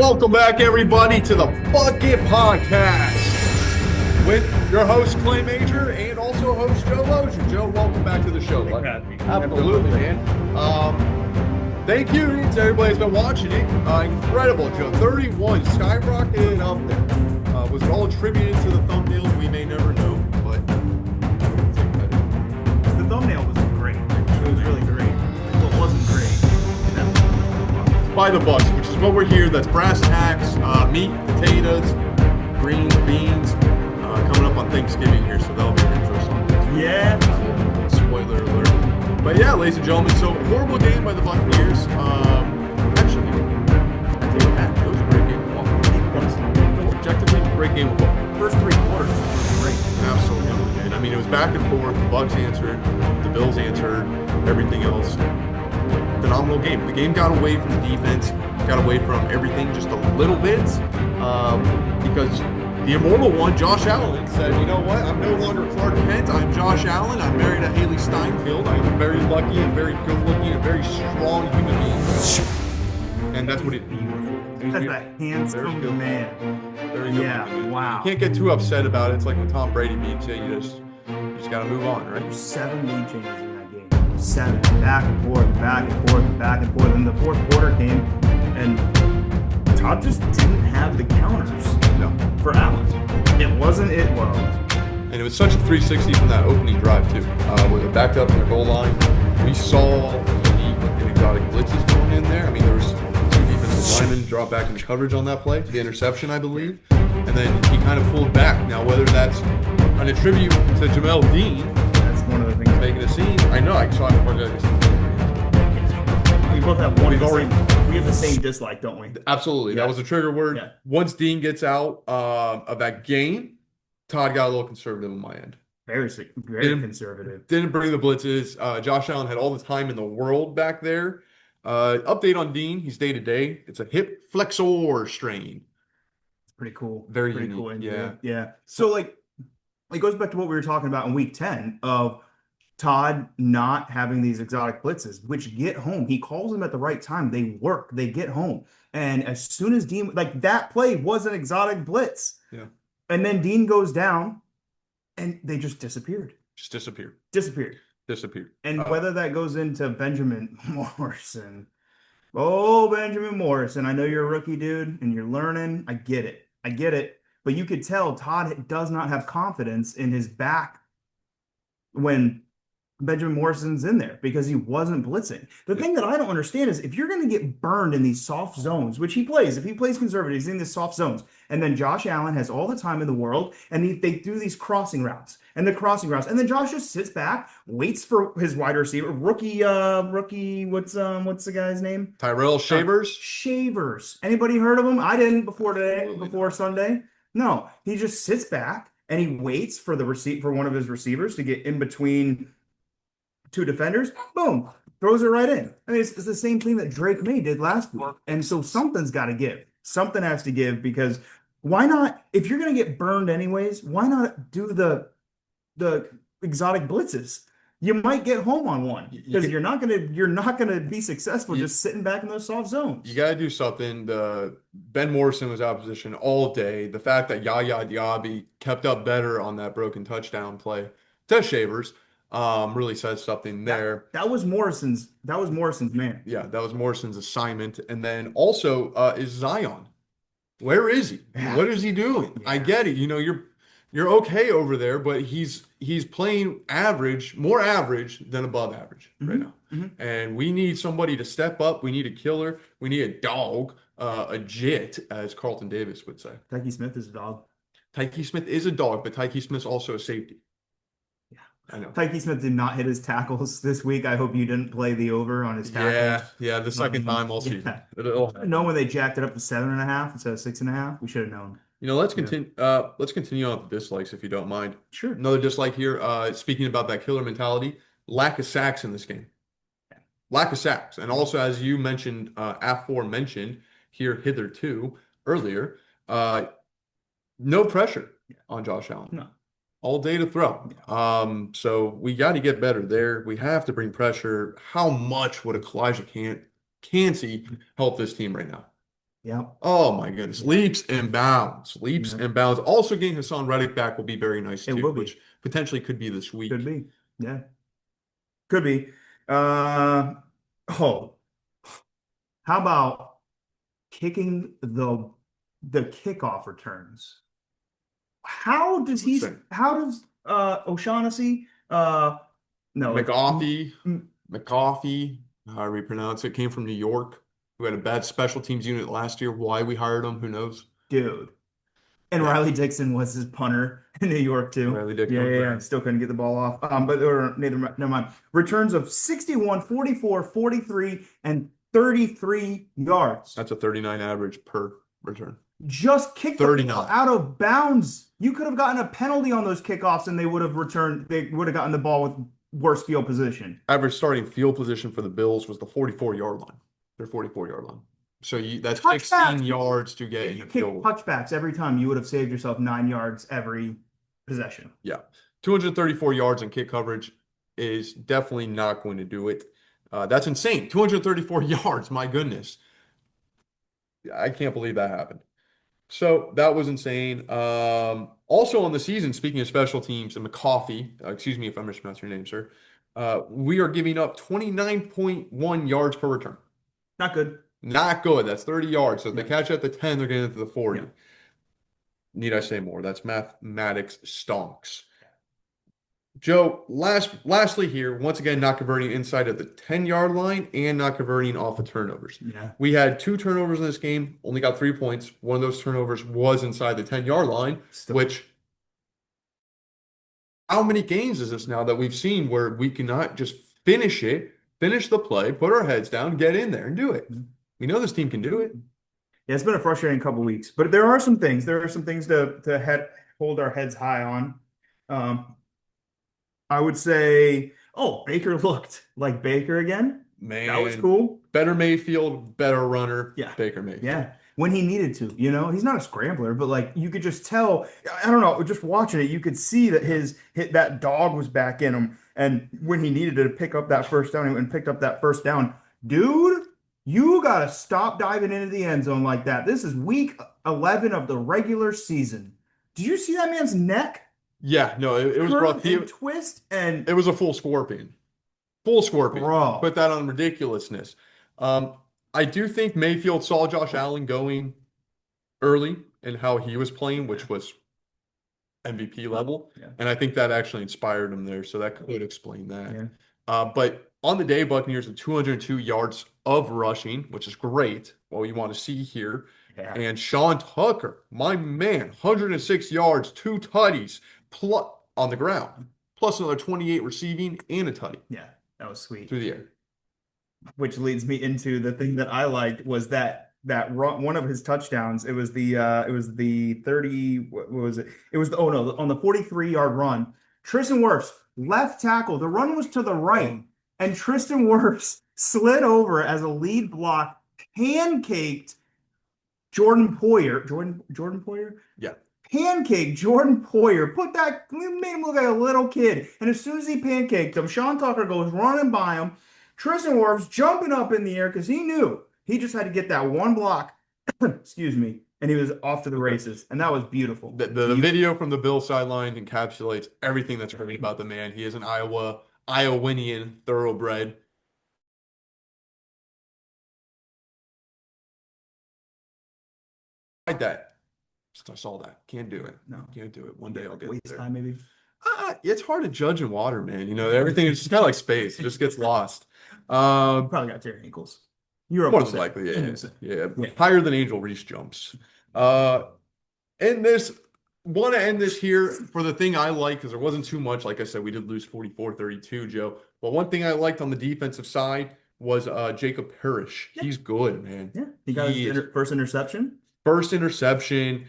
welcome back, everybody, to the Buc It Podcast with your host, Clay Major, and also host Joe Lozier. Joe, welcome back to the show. Absolutely, man. Thank you to everybody that's been watching it. Incredible, Joe. 31, skyrocketed up there. Was it all attributed to the thumbnail? We may never know, but the thumbnail was great. It was really great. What wasn't great? By the Bucs, which is what we're here. That's brass tacks, meat, potatoes, green beans. Coming up on Thanksgiving here, so that'll be interesting. Yeah. Spoiler alert. But yeah, ladies and gentlemen, so horrible game by the Buccaneers. Actually, I take it back. It was a great game of football. Objectively, great game of football. First three quarters was great. Absolutely, man. I mean, it was back and forth. The Bucs answered, the Bills answered, everything else. Phenomenal game. The game got away from the defense, got away from everything just a little bit, because the immortal one, Josh Allen, said, you know what, I'm no longer Clark Kent, I'm Josh Allen, I'm married to Haley Steinfeld, I'm very lucky and very good looking and very strong human being. And that's what it means. That's a handsome man. Very good. Yeah, wow. You can't get too upset about it. It's like when Tom Brady beats you, you just got to move on, right? There's 7 lead changes in that game. 7, back and forth, back and forth, back and forth. And the fourth quarter came, and Todd just didn't have the counters for Allen. It wasn't it well. And it was such a 360 from that opening drive, too. Where they backed up in the goal line. We saw the exotic blitzes going in there. I mean, there was 2 defensive linemen drop back into coverage on that play. The interception, I believe. And then he kind of pulled back. Now, whether that's an attribute to Jamel Dean, that's one of the things making a scene. I know. I saw it. We both have one. We have the same dislike, don't we? Absolutely. Yeah. That was a trigger word. Yeah. Once Dean gets out of that game, Todd got a little conservative on my end. Very conservative. Didn't bring the blitzes. Josh Allen had all the time in the world back there. Update on Dean. He's day to day. It's a hip flexor strain. It's pretty cool. Very pretty unique. Cool. Yeah. Yeah. So it goes back to what we were talking about in week 10 of Todd not having these exotic blitzes, which get home. He calls them at the right time. They work. They get home. And as soon as Dean, that play was an exotic blitz. Yeah. And then Dean goes down, and they just disappeared. Disappeared. And whether that goes into Benjamin Morrison. Oh, Benjamin Morrison. I know you're a rookie, dude, and you're learning. I get it. But you could tell Todd does not have confidence in his back when Benjamin Morrison's in there because he wasn't blitzing. The thing that I don't understand is if you're going to get burned in these soft zones, which he plays, if he plays conservative, he's in the soft zones, and then Josh Allen has all the time in the world, and they do these crossing routes, and then Josh just sits back, waits for his wide receiver, rookie, what's the guy's name? Tyrell Shavers? Shavers. Anybody heard of him? I didn't before Sunday. No, he just sits back and he waits for one of his receivers to get in between 2 defenders. Boom, throws it right in. I mean, it's the same thing that Drake May did last week. And so something's got to give. Something has to give because why not? If you're going to get burned anyways, why not do the exotic blitzes? You might get home on one because you're not gonna be successful just sitting back in those soft zones. You got to do something. Ben Morrison was out of position all day. The fact that Yaya Diaby kept up better on that broken touchdown play to Shavers really says something there. That was Morrison's man. Yeah, that was Morrison's assignment. And then also is Zion. Where is he? Yeah. What is he doing? Yeah. I get it. You're okay over there, but he's playing more average than above average right now. Mm-hmm. And we need somebody to step up. We need a killer. We need a dog, a jit, as Carlton Davis would say. Tyke Smith is a dog. Tyke Smith is a dog, but Tyke Smith's also a safety. Yeah, I know. Tyke Smith did not hit his tackles this week. I hope you didn't play the over on his tackles. Yeah, the second time all season. Yeah. No, when they jacked it up to 7.5 instead of 6.5, we should have known. Let's continue. Let's continue on with the dislikes, if you don't mind. Sure. Another dislike here. Speaking about that killer mentality, lack of sacks in this game. Lack of sacks, and also as you mentioned, aforementioned here hitherto earlier, no pressure on Josh Allen. No. All day to throw. So we got to get better there. We have to bring pressure. How much would a Kalijah Cansey help this team right now? Yep. Oh my goodness. Yeah. Leaps and bounds. Leaps Yeah. and bounds. Also getting Hassan Reddick back will be very nice It too, will be. which potentially could be this Could week. be. Yeah. Could be. Uh, oh, how about kicking the kickoff returns? Listen, How does O'Shaughnessy no, it's McCoffey, however you pronounce it, came from New York, who had a bad special teams unit last year. Why we hired him, who knows? dude. And Yeah, Riley Dixon was his punter in New York too. Riley Dixon Yeah, was yeah, yeah. there. Still couldn't get the ball off. But never mind. Returns of 61, 44, 43, and 33 yards. That's a 39 average per return. Just kicked the ball 39. out of bounds. You could have gotten a penalty on those kickoffs and they would have returned, they would have gotten the ball with worse field position. Average starting field position for the Bills was the 44-yard line. Their 44-yard line. So that's Touchbacks. 16 yards to get If in you the kick field. touchbacks every time, you would have saved yourself 9 yards every possession. Yeah. 234 yards in kick coverage is definitely not going to do it. That's insane. 234 yards. My goodness. I can't believe that happened. So that was insane. Also on the season, speaking of special teams and McCoffey, excuse me if I mispronounced your name, sir. We are giving up 29.1 yards per return. Not good. Not good. That's 30 yards. So if they Yeah. catch at the 10, they're getting into the 40. Yeah. Need I say more? That's mathematics stonks. Joe, lastly here, once again, not converting inside of the 10-yard line and not converting off of turnovers. Yeah. We had 2 turnovers in this game, only got 3 points. One of those turnovers was inside the 10-yard line, which how many games is this now that we've seen where we cannot just finish the play, put our heads down, get in there and do it? We know this team can do it. Yeah, it's been a frustrating couple weeks, but there are some things. There are some things to hold our heads high on. I would say, oh, Baker looked like Baker again. That was Man, cool. better Mayfield, better runner, Yeah. Baker Mayfield. Yeah. When he needed to, he's not a scrambler, but like you could just tell, I don't know, just watching it, you could see that that dog was back in him. And when he needed to pick up that first down and picked up that first down, dude, you gotta stop diving into the end zone like that. This is week 11 of the regular season. Did you see that man's neck? Yeah, no, it was rough. Twist and It was a full scorpion. Full scorpion. Bro. Put that on ridiculousness. I do think Mayfield saw Josh Allen going early and how he was playing, which was MVP level. Yeah. And I think that actually inspired him there. So that could explain that. Yeah. But on the day, Buccaneers had 202 yards of rushing, which is great. Well, you want to see here. Yeah. And Sean Tucker, my man, 106 yards, 2 tutties on the ground, plus another 28 receiving and a tutty. Yeah, that was sweet. Through the air. Which leads me into the thing that I liked was that run, one of his touchdowns. It was the 30. What was it? It was on the 43-yard run. Tristan Wirfs, left tackle. The run was to the right, and Tristan Wirfs slid over as a lead block, pancaked Jordan Poyer. Jordan Poyer? Yeah. Pancake Jordan Poyer, made him look like a little kid. And as soon as he pancaked him, Sean Tucker goes running by him. Tristan Wirfs jumping up in the air because he knew he just had to get that one block, excuse me, and he was off to the races. And that was beautiful. The video from the Bill sideline encapsulates everything that's great about the man. He is an Iowanian thoroughbred. Like that. I saw that. Can't do it. No. Can't do it. One day I'll get waste there. time maybe. It's hard to judge in water, man. Everything is just kind of like space. It just gets lost. Probably got tear ankles. You're more than likely, yeah. Higher than Angel Reese jumps. Want to end this here for the thing I like because there wasn't too much. Like I said, we did lose 44-32, Joe. But one thing I liked on the defensive side was Jacob Parrish. Yeah. He's good, man. Yeah, he got his first interception. First interception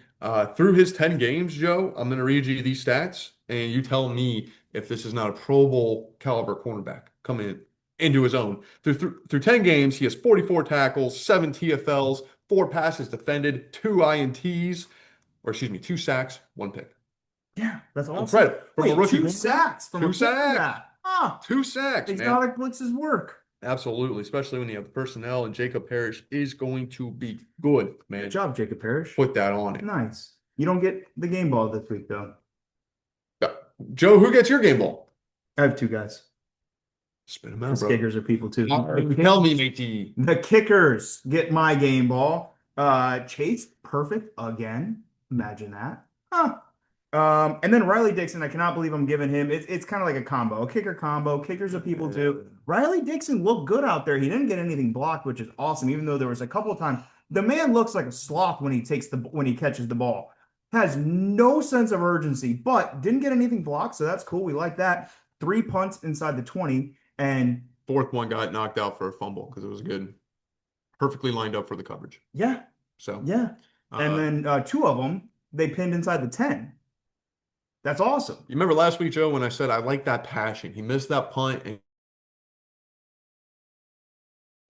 through his 10 games, Joe. I'm going to read you these stats, and you tell me if this is not a Pro Bowl caliber cornerback coming into his own. Through 10 games, he has 44 tackles, 7 TFLs, 4 passes defended, 2 INTs, 2 sacks, 1 pick. Yeah, that's awesome. Incredible. From a rookie 2 sacks. 2 sacks. 2 sacks. Exotic blitzes work. Absolutely, especially when you have the personnel, and Jacob Parrish is going to be good, man. Good job, Jacob Parrish. Put that on it. Nice. You don't get the game ball this week, though. Joe, who gets your game ball? I have two guys. Spit them out, Because bro. kickers are people too. Tell me, matey. The kickers get my game ball. Chase, perfect again. Imagine that. Huh. And then Riley Dixon, I cannot believe I'm giving him. It's kind of like a combo, a kicker combo. Kickers are people too. Riley Dixon looked good out there. He didn't get anything blocked, which is awesome. Even though there was a couple of times, the man looks like a sloth when he catches the ball. Has no sense of urgency, but didn't get anything blocked, so that's cool. We like that. 3 punts inside the 20, and fourth one got knocked out for a fumble because it was good, perfectly lined up for the coverage. Yeah, so yeah. And then two of them they pinned inside the 10. That's awesome. You remember last week, Joe, when I said I like that passion? He missed that punt, and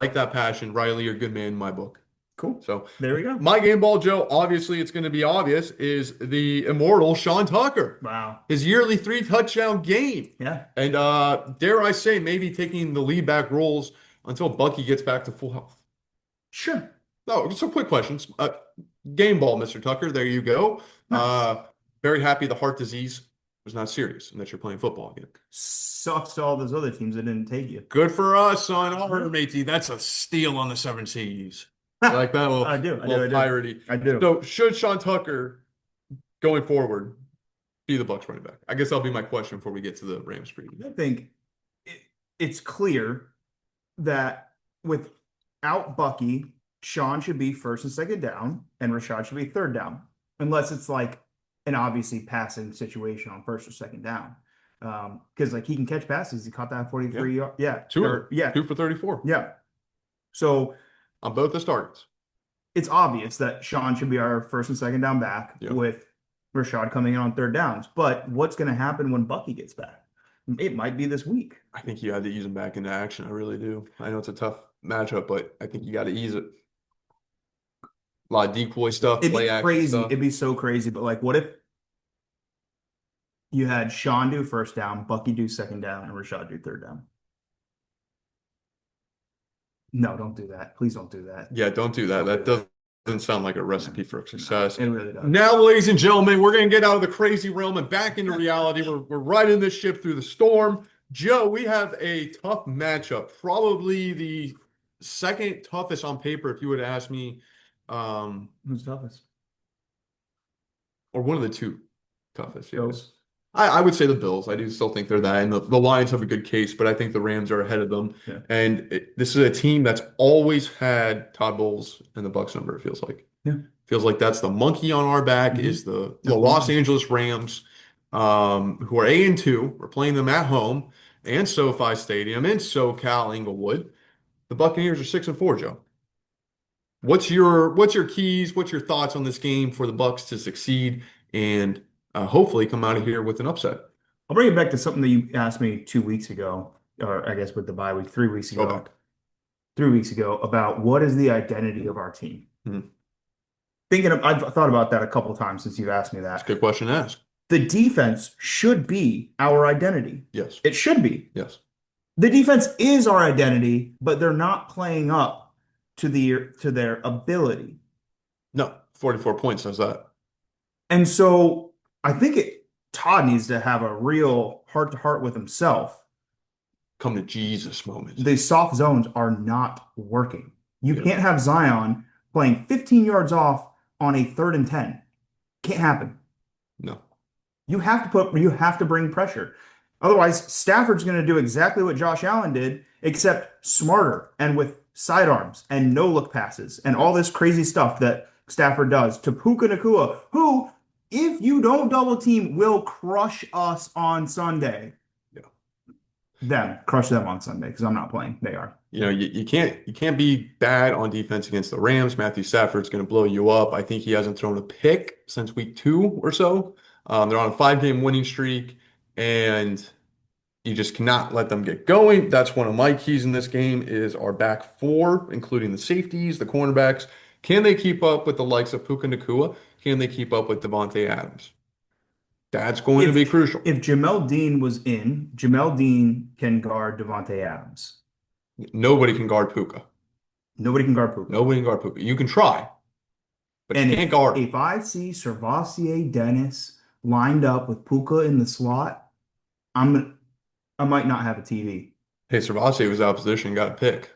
like that passion. Riley, you're a good man in my book. Cool. So there we go. My game ball, Joe, obviously it's going to be obvious, is the immortal Sean Tucker. Wow. His yearly 3-touchdown game. Yeah. And dare I say, maybe taking the lead back roles until Bucky gets back to full health. Sure. No, so quick questions. Game ball, Mr. Tucker. There you go. Nice. Very happy the heart disease was not serious and that you're playing football again. Sucks to all those other teams that didn't take you. Good for us, son. All right, matey. That's a steal on the 7 Cs. Like that little, I do. piratey. I do. So should Sean Tucker, going forward, be the Bucs running back? I guess that'll be my question before we get to the Rams preview. I think it's clear that without Bucky, Sean should be first and second down, and Rashad should be third down, unless it's like an obviously passing situation on first or second down. Because like he can catch passes. He caught that 43 yard. Yeah. 2 for 34. Yeah. So on both the targets. It's obvious that Sean should be our first and second down back with Rashad coming in on third downs. But what's going to happen when Bucky gets back? It might be this week. I think you had to ease him back into action. I really do. I know it's a tough matchup, but I think you got to ease it. A lot of decoy stuff, It'd be crazy. Stuff. It'd be so crazy. But like, what if you had Sean do first down, Bucky do second down, and Rashad do third down? No, don't do that. Please don't do that. Yeah, don't do that. That doesn't sound like a recipe for success. It really does. Now, ladies and gentlemen, we're going to get out of the crazy realm and back into reality. We're riding this ship through the storm. Joe, we have a tough matchup. Probably the second toughest on paper, if you would ask me. Who's toughest? Or one of the two toughest. Bills. I would say the Bills. I do still think they're that. And the Lions have a good case, but I think the Rams are ahead of them. Yeah. And this is a team that's always had Todd Bowles and the Bucs number, it feels like. Yeah. Feels like that's the monkey on our back is the Los Angeles Rams, who are 8-2. We're playing them at home and SoFi Stadium in SoCal Inglewood. The Buccaneers are 6-4, Joe. What's your keys? What's your thoughts on this game for the Bucs to succeed and hopefully come out of here with an upset? I'll bring it back to something that you asked me 2 weeks ago, or I guess with the bye week, 3 weeks ago. Okay. 3 weeks ago about what is the identity of our team. Mm-hmm. I've thought about that a couple of times since you've asked me that. That's a good question to ask. The defense should be our identity. Yes. It should be. Yes. The defense is our identity, but they're not playing up to their ability. No, 44 points does that. And so I think Todd needs to have a real heart-to-heart with himself. Come to Jesus moment. The soft zones are not working. You can't have Zion playing 15 yards off on a 3rd and 10. Can't happen. No. You have to bring pressure. Otherwise, Stafford's going to do exactly what Josh Allen did, except smarter and with sidearms and no-look passes and all this crazy stuff that Stafford does to Puka Nacua, who, if you don't double team, will crush us on Sunday. Crush them on Sunday because I'm not playing. They are. You can't be bad on defense against the Rams. Matthew Stafford's going to blow you up. I think he hasn't thrown a pick since week 2 or so. They're on a 5-game winning streak, and you just cannot let them get going. That's one of my keys in this game is our back 4, including the safeties, the cornerbacks. Can they keep up with the likes of Puka Nacua? Can they keep up with Devontae Adams? That's going to be crucial. If Jamel Dean was in, Jamel Dean can guard Devontae Adams. Nobody can guard Puka. Nobody can guard Puka. Nobody can guard Puka. You can try, but you And can't if guard him. if I see Servassier Dennis lined up with Puka in the slot, I might not have a TV. Hey, Servassier was out of position, got a pick.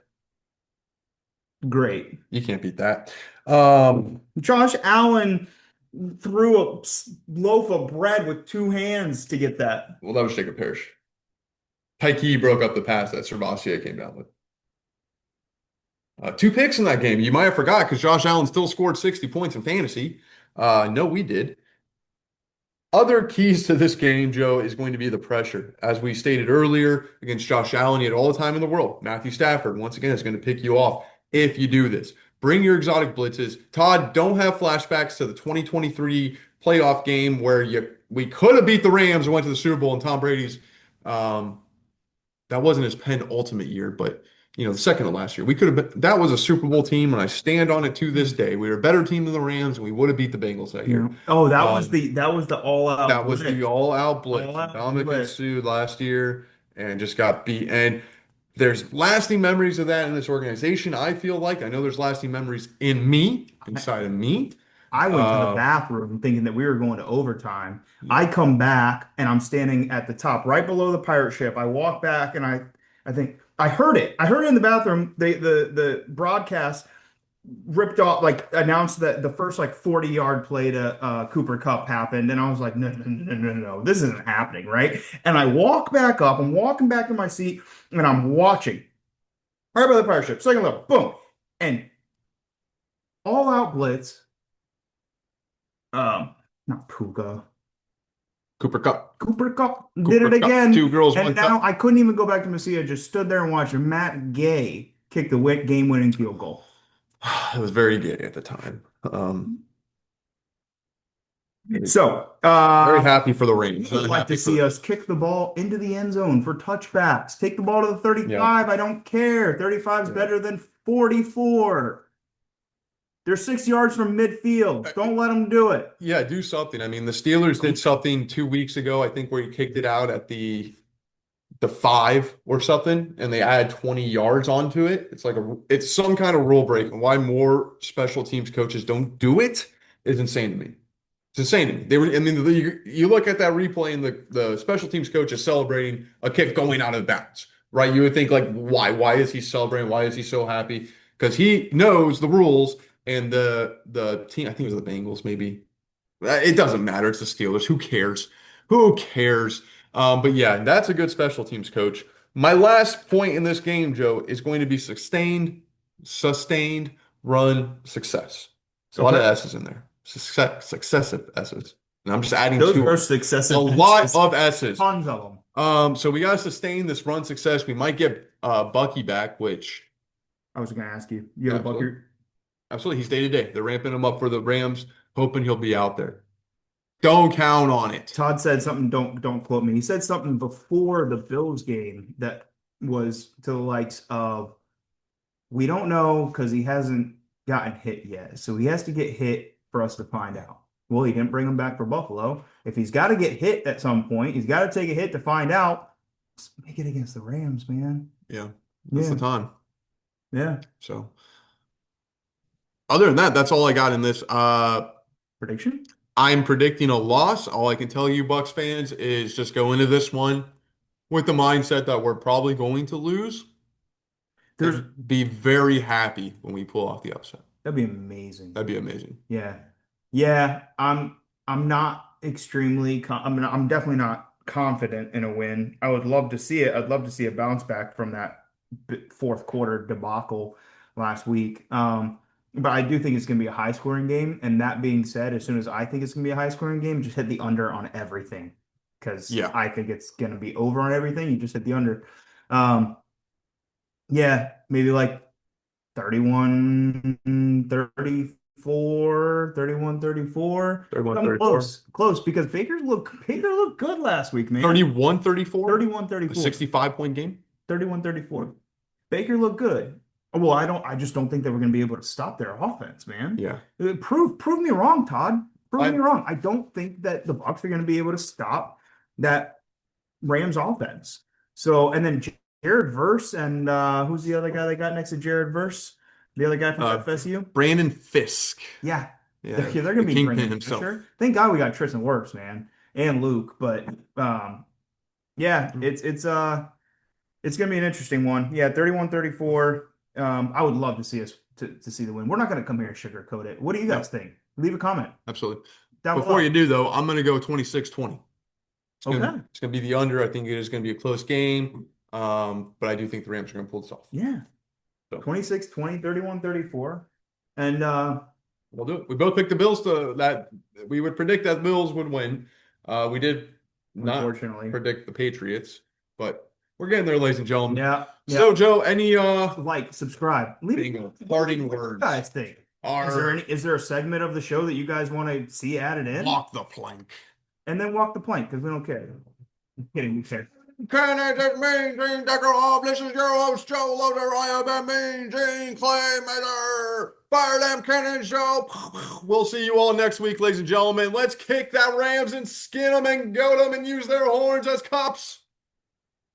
Great. You can't beat that. Josh Allen threw a loaf of bread with two hands to get that. Well, that was Jacob Parrish. Tyke broke up the pass that Servassier came down with. Two picks in that game. You might have forgot because Josh Allen still scored 60 points in fantasy. No, we did. Other keys to this game, Joe, is going to be the pressure. As we stated earlier, against Josh Allen, he had all the time in the world. Matthew Stafford, once again, is going to pick you off if you do this. Bring your exotic blitzes. Todd, don't have flashbacks to the 2023 playoff game where we could have beat the Rams and went to the Super Bowl and Tom Brady's that wasn't his penultimate year, but the second to last year. We could have been that was a Super Bowl team, and I stand on it to this day. We were a better team than the Rams, and we would have beat the Bengals that year. Oh, that was the all-out That was blitz. the all-out blitz. All-out Dominic blitz. sued last year and just got beat. And there's lasting memories of that in this organization. I feel like I know there's lasting memories in me, inside of me. I went to the bathroom thinking that we were going to overtime. I come back and I'm standing at the top, right below the pirate ship. I walk back and I think I heard it. I heard it in the bathroom. The broadcast ripped off, like announced that the first like 40-yard play to Cooper Kupp happened. And I was like, no, this isn't happening, right? And I walk back up. I'm walking back to my seat and I'm watching. Right by the pirate ship, second level, boom. And all out blitz. Not Puka. Cooper Kupp. Cooper Kupp Cooper did it Kupp. again. Two girls, And one now cup. I couldn't even go back to Messia. Just stood there and watched Matt Gay kick the game-winning field goal. It was very gay at the time. So, Very happy for the Rams. I'd like to see us kick the ball into the end zone for touchbacks. Take the ball to the 35. Yeah. I don't care. 35 is better than 44. They're 6 yards from midfield. Don't let them do it. Yeah, do something. I mean, the Steelers did something 2 weeks ago, I think, where he kicked it out at the 5 or something, and they add 20 yards onto it. It's some kind of rule break, and why more special teams coaches don't do it is insane to me. It's insane to me. You look at that replay, and the special teams coach is celebrating a kick going out of bounds, right? You would think like, why? Why is he celebrating? Why is he so happy? Because he knows the rules. And the team, I think it was the Bengals, maybe. It doesn't matter. It's the Steelers. Who cares? Who cares? But yeah, that's a good special teams coach. My last point in this game, Joe, is going to be sustained run success. A lot of S's in there. Successive S's. And I'm just adding Those are successive. a lot of S's. Tons of them. So we got to sustain this run success. We might get Bucky back, which I was going to ask you. You have a Bucky? Absolutely. He's day to day. They're ramping him up for the Rams, hoping he'll be out there. Don't count on it. Todd said something, don't quote me. He said something before the Bills game that was to the likes of, we don't know because he hasn't gotten hit yet. So he has to get hit for us to find out. Well, he didn't bring him back for Buffalo. If he's got to get hit at some point, he's got to take a hit to find out. Let's make it against the Rams, man. Yeah. That's the time. Yeah. So other than that, that's all I got in this. Prediction? I'm predicting a loss. All I can tell you, Bucs fans, is just go into this one with the mindset that we're probably going to lose. Be very happy when we pull off the upset. That'd be amazing. That'd be amazing. Yeah. Yeah. I'm not extremely I'm definitely not confident in a win. I would love to see it. I'd love to see a bounce back from that fourth quarter debacle last week. But I do think it's going to be a high scoring game. And that being said, as soon as I think it's going to be a high scoring game, just hit the under on everything. Because I think it's going to be over on everything. You just hit the under. Yeah, maybe like 31-34, 31-34. 31-34. Close, because Baker looked good last week, man. 31-34? 31-34. A 65-point game? 31-34. Baker looked good. Well, I just don't think that we're going to be able to stop their offense, man. Yeah. Prove me wrong, Todd. Prove me wrong. I don't think that the Bucs are going to be able to stop that Rams offense. So, and then Jared Verse and who's the other guy they got next to Jared Verse? The other guy from FSU? Brandon Fisk. Yeah. Yeah, They're the gonna be kingpin bringing himself. pressure. Thank God we got Tristan Wirfs, man, and Luke. But yeah, it's gonna be an interesting one. Yeah, 31-34. I would love to see us to see the win. We're not gonna come here and sugarcoat it. What do you guys think? Leave a comment Absolutely. down Before below. you do, though, I'm going to go 26-20. Okay. It's going to be the under. I think it is going to be a close game. But I do think the Rams are going to pull this off. Yeah. So 26-20, 31-34. And we'll do it. We both picked the Bills that we would predict that Bills would win. We did not unfortunately predict the Patriots, but we're getting there, ladies and gentlemen. Yeah. So, Joe, any like, subscribe, leave parting what words? you guys think? Is there a segment of the show that you guys want to see added in? Walk the plank. And then walk the plank, because we don't care. I'm kidding, we care. Kenneth, Mean Gene Deckerhoff, this is your host, Joe Loader. I have been Mean Gene Claymaker. Fire them cannons, Joe. We'll see you all next week, ladies and gentlemen. Let's kick that Rams and skin them and goat them and use their horns as cops.